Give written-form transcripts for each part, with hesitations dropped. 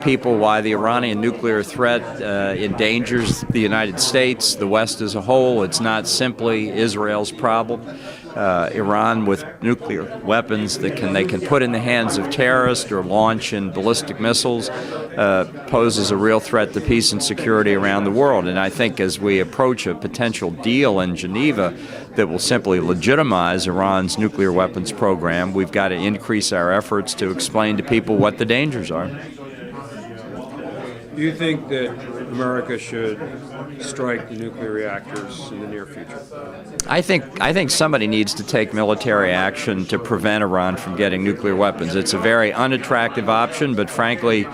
people why the Iranian nuclear threat endangers the United States, the West as a whole. It's not simply Israel's problem. Iran with nuclear weapons that they can put in the hands of terrorists or launch in ballistic missiles poses a real threat to peace and security around the world. And I think as we approach a potential deal in Geneva that will simply legitimize Iran's nuclear weapons program, we've got to increase our efforts to explain to people what the dangers are. Do you think that America should strike the nuclear reactors in the near future? I think somebody needs to take military action to prevent Iran from getting nuclear weapons. It's a very unattractive option, but frankly,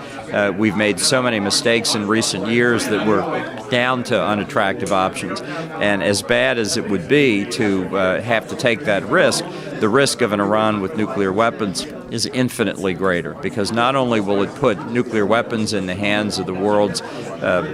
we've made so many mistakes in recent years that we're down to unattractive options. And as bad as it would be to have to take that risk, the risk of an Iran with nuclear weapons is infinitely greater, because not only will it put nuclear weapons in the hands of the world's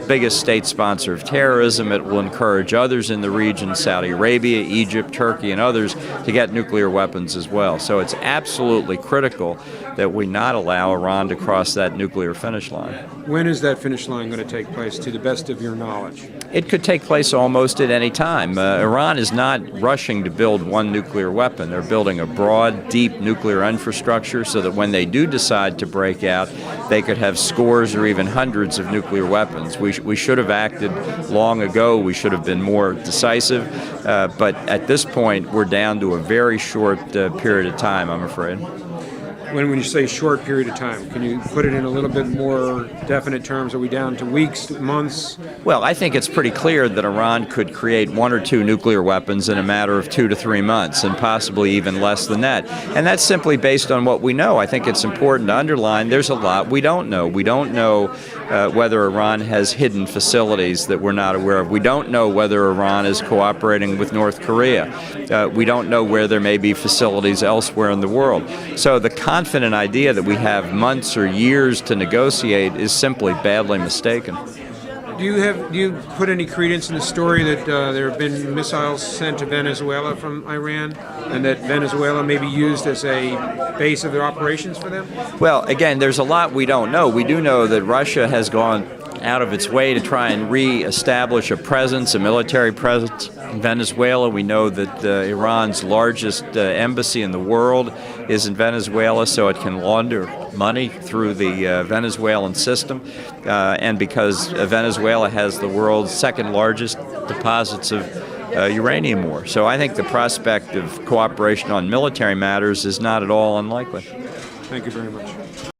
biggest state sponsor of terrorism, it will encourage others in the region, Saudi Arabia, Egypt, Turkey, and others, to get nuclear weapons as well. So it's absolutely critical that we not allow Iran to cross that nuclear finish line. When is that finish line going to take place, to the best of your knowledge? It could take place almost at any time. Iran is not rushing to build one nuclear weapon. They're building a broad, deep nuclear infrastructure so that when they do decide to break out, they could have scores or even hundreds of nuclear weapons. We should have acted long ago. We should have been more decisive. But at this point, we're down to a very short period of time, I'm afraid. When you say short period of time, can you put it in a little bit more definite terms? Are we down to weeks, months? Well, I think it's pretty clear that Iran could create one or two nuclear weapons in a matter of 2 to 3 months, and possibly even less than that. And that's simply based on what we know. I think it's important to underline there's a lot we don't know. We don't know whether Iran has hidden facilities that we're not aware of. We don't know whether Iran is cooperating with North Korea. We don't know where there may be facilities elsewhere in the world. So the confident idea that we have months or years to negotiate is simply badly mistaken. Do you put any credence in the story that there have been missiles sent to Venezuela from Iran, and that Venezuela may be used as a base of their operations for them? Well, again, there's a lot we don't know. We do know that Russia has gone out of its way to try and re-establish a presence, a military presence in Venezuela. We know that Iran's largest embassy in the world is in Venezuela, so it can launder money through the Venezuelan system. And because Venezuela has the world's second largest deposits of uranium ore. So I think the prospect of cooperation on military matters is not at all unlikely. Thank you very much.